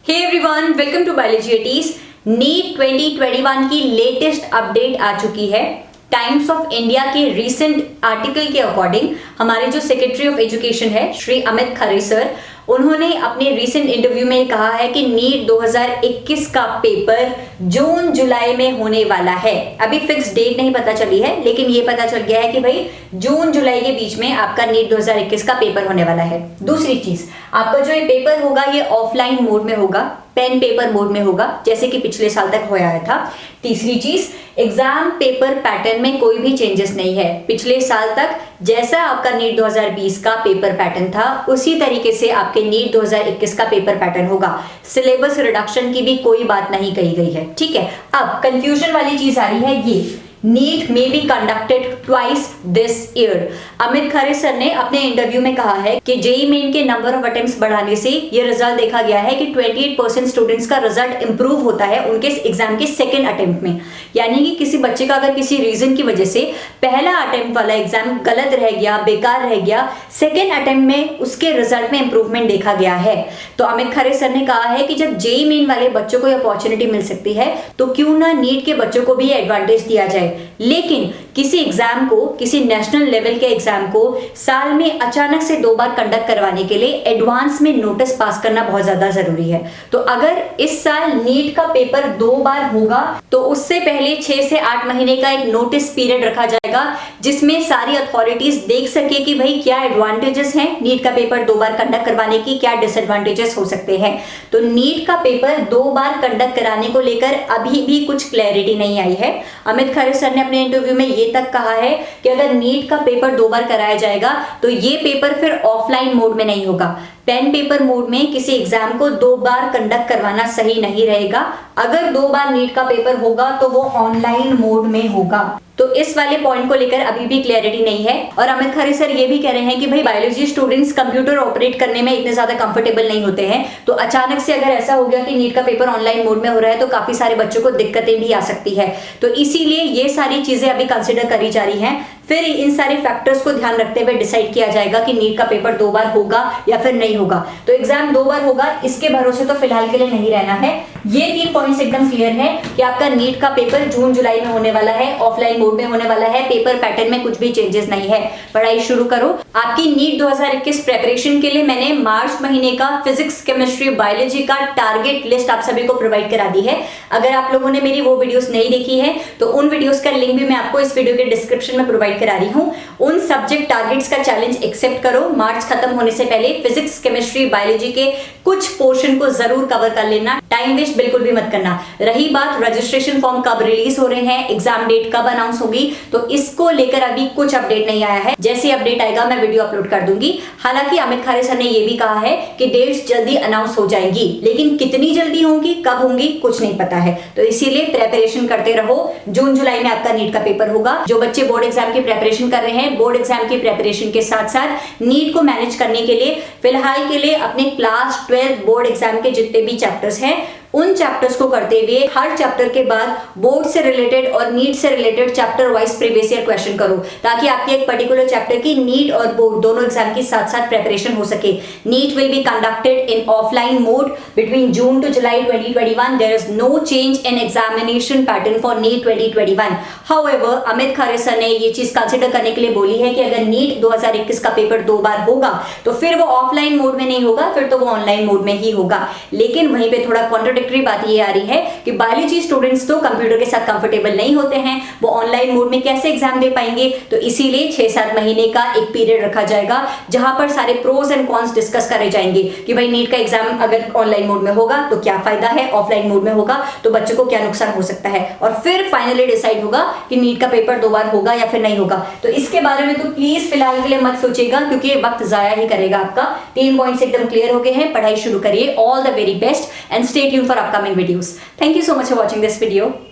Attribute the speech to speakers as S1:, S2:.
S1: Hey everyone, welcome to biology एटीज। NEET 2021 की latest update आ चुकी है। टाइम्स ऑफ इंडिया के रीसेंट आर्टिकल के अकॉर्डिंग हमारे जो सेक्रेटरी ऑफ एजुकेशन है श्री अमित खरे सर, उन्होंने अपने रीसेंट इंटरव्यू में कहा है कि नीट 2021 का पेपर जून जुलाई में होने वाला है। अभी फिक्स डेट नहीं पता चली है, लेकिन ये पता चल गया है कि भाई जून जुलाई के बीच में आपका नीट 2021 का पेपर होने वाला है। दूसरी चीज, आपका जो ये पेपर होगा ये ऑफलाइन मोड में होगा, पेन पेपर मोड में होगा, जैसे कि पिछले साल तक होया था। तीसरी चीज, एग्जाम पेपर पैटर्न में कोई भी चेंजेस नहीं है। पिछले साल तक जैसा आपका नीट 2020 का पेपर पैटर्न था उसी तरीके से आपके नीट 2021 का पेपर पैटर्न होगा। सिलेबस रिडक्शन की भी कोई बात नहीं कही गई है, ठीक है। अब कंफ्यूजन वाली चीज आ रही है, ये नीट में be conducted twice this year. Amit Khare sir ने अपने इंटरव्यू में कहा है कि जेईई मेन के नंबर ऑफ अटेम्प्ट्स बढ़ाने से ये रिजल्ट देखा गया है कि 28% स्टूडेंट्स का रिजल्ट इंप्रूव होता है उनके एग्जाम के सेकेंड अटेम्प्ट में। यानी कि किसी बच्चे का अगर किसी रीजन की वजह से पहला अटेम्प्ट वाला एग्जाम गलत रह गया, बेकार रह गया, सेकेंड अटेम्प्ट में उसके रिजल्ट में इंप्रूवमेंट देखा गया है। तो अमित खरे सर ने कहा है कि जब जेईई मेन वाले बच्चों को अपॉर्चुनिटी मिल सकती है तो क्यों ना नीट के बच्चों को भी एडवांटेज दिया जाए। लेकिन किसी एग्जाम को, किसी नेशनल लेवल के एग्जाम को साल में अचानक से 2 बार कंडक्ट करवाने के लिए एडवांस में नोटिस पास करना बहुत ज्यादा जरूरी है। तो अगर इस साल नीट का पेपर 2 बार होगा तो उससे पहले 6 से 8 महीने का एक नोटिस पीरियड रखा जाएगा जिसमें सारी अथॉरिटीज देख सके कि भाई क्या एडवांटेजेस हैं नीट का पेपर 2 बार कंडक्ट करवाने की, क्या डिसएडवांटेजेस हो सकते हैं। तो नीट का पेपर 2 बार कंडक्ट कराने को लेकर अभी भी कुछ क्लैरिटी नहीं आई है। अमित खरे सर ने अपने इंटरव्यू में ये तक कहा है कि अगर नीट का पेपर 2 बार कराया जाएगा तो ये पेपर फिर ऑफलाइन मोड में नहीं होगा। पेन पेपर मोड में किसी एग्जाम को 2 बार कंडक्ट करवाना सही नहीं रहेगा। अगर 2 बार नीट का पेपर होगा तो वो ऑनलाइन मोड में होगा। तो इस वाले पॉइंट को लेकर अभी भी क्लैरिटी नहीं है। और अमित खरे सर ये भी कह रहे हैं कि भाई बायोलॉजी स्टूडेंट्स कंप्यूटर ऑपरेट करने में इतने ज्यादा कंफर्टेबल नहीं होते हैं, तो अचानक से अगर ऐसा हो गया कि नीट का पेपर ऑनलाइन मोड में हो रहा है तो काफी सारे बच्चों को दिक्कतें भी आ सकती है। तो इसीलिए ये सारी चीजें अभी कंसिडर करी जा रही हैं। फिर इन सारे फैक्टर्स को ध्यान रखते हुए डिसाइड किया जाएगा कि नीट का पेपर 2 बार होगा या फिर नहीं होगा। तो एग्जाम 2 बार होगा इसके भरोसे तो फिलहाल के लिए नहीं रहना है। ये 3 पॉइंट्स एकदम क्लियर है कि आपका नीट का पेपर जून जुलाई में होने वाला है, ऑफलाइन मोड में होने वाला है, पेपर पैटर्न में कुछ भी चेंजेस नहीं है। पढ़ाई शुरू करो। आपकी नीट 2021 प्रेपरेशन के लिए मैंने मार्च महीने का फिजिक्स, केमिस्ट्री, बायोलॉजी का टारगेट लिस्ट आप सभी को प्रोवाइड करा दी है। अगर आप लोगों ने मेरी वो वीडियोस नहीं देखी है तो उन वीडियोस का लिंक भी मैं आपको इस वीडियो के डिस्क्रिप्शन में प्रोवाइड करा रही हूं। उन सब्जेक्ट टारगेट्स का चैलेंज एक्सेप्ट करो। मार्च खत्म होने से पहले फिजिक्स, केमिस्ट्री, बायोलॉजी के कुछ पोर्शन को जरूर कवर कर लेना। टाइम वेस्ट बिल्कुल भी मत करना। रही बात रजिस्ट्रेशन फॉर्म कब रिलीज हो रहे हैं, एग्जाम डेट कब अनाउंस होगी, तो इसको लेकर अभी कुछ अपडेट नहीं आया है। जैसे अपडेट आएगा मैं वीडियो अपलोड कर दूंगी। हालांकि अमित खरे सर ने यह भी कहा है कि डेट्स जल्दी अनाउंस हो जाएंगी, लेकिन कितनी जल्दी होंगी, कब होंगी, कुछ नहीं पता है। तो इसीलिए प्रेपरेशन करते रहो। जून जुलाई में आपका नीट का पेपर होगा। जो बच्चे बोर्ड एग्जाम की प्रेपरेशन कर रहे हैं, बोर्ड एग्जाम की प्रेपरेशन के साथ साथ नीट को मैनेज करने के लिए फिलहाल के लिए अपने क्लास 12 बोर्ड एग्जाम के जितने भी चैप्टर्स हैं उन चैप्टर्स को करते हुए हर चैप्टर के बाद बोर्ड से रिलेटेड और नीट से related chapter wise previous year question करो, ताकि आपकी एक पर्टिकुलर चैप्टर की नीट और बोर्ड दोनों एग्जाम की साथ साथ प्रेपरेशन हो सके। NEET will be conducted in offline mode between June to July 2021। There is no change in examination pattern for NEET 2021। However Amit Khare sir ने ये चीज कंसिडर करने के लिए बोली है कि अगर नीट 2021 का पेपर 2 बार होगा तो फिर वो ऑफलाइन मोड में नहीं होगा, फिर तो वो ऑनलाइन मोड में ही होगा। लेकिन वहीं पे थोड़ा कॉन्ट्राडिक्टरी बात ये आ रही है कि बायोलॉजी स्टूडेंट्स तो कंप्यूटर के साथ कंफर्टेबल नहीं होते हैं, वो ऑनलाइन मोड में कैसे एग्जाम दे पाएंगे। तो इसीलिए 6-7 महीने का एक पीरियड रखा जाएगा जहां पर सारे प्रोज एंड कॉन्स डिस्कस करे जाएंगे कि भाई नीट का एग्जाम अगर ऑनलाइन मोड में होगा तो क्या फायदा है, ऑफलाइन मोड में होगा तो बच्चों को क्या नुकसान हो सकता है, और फिर फाइनली डिसाइड होगा कि नीट का पेपर 2 बार होगा या फिर नहीं होगा। तो इसके बारे में तो प्लीज फिलहाल के लिए मत सोचिएगा, क्योंकि ये वक्त जाया ही करेगा आपका। 3 पॉइंट्स एकदम क्लियर हो गए हैं। पढ़ाई शुरू करिए। All the very best and stay tuned for upcoming videos. Thank you so much for watching this video.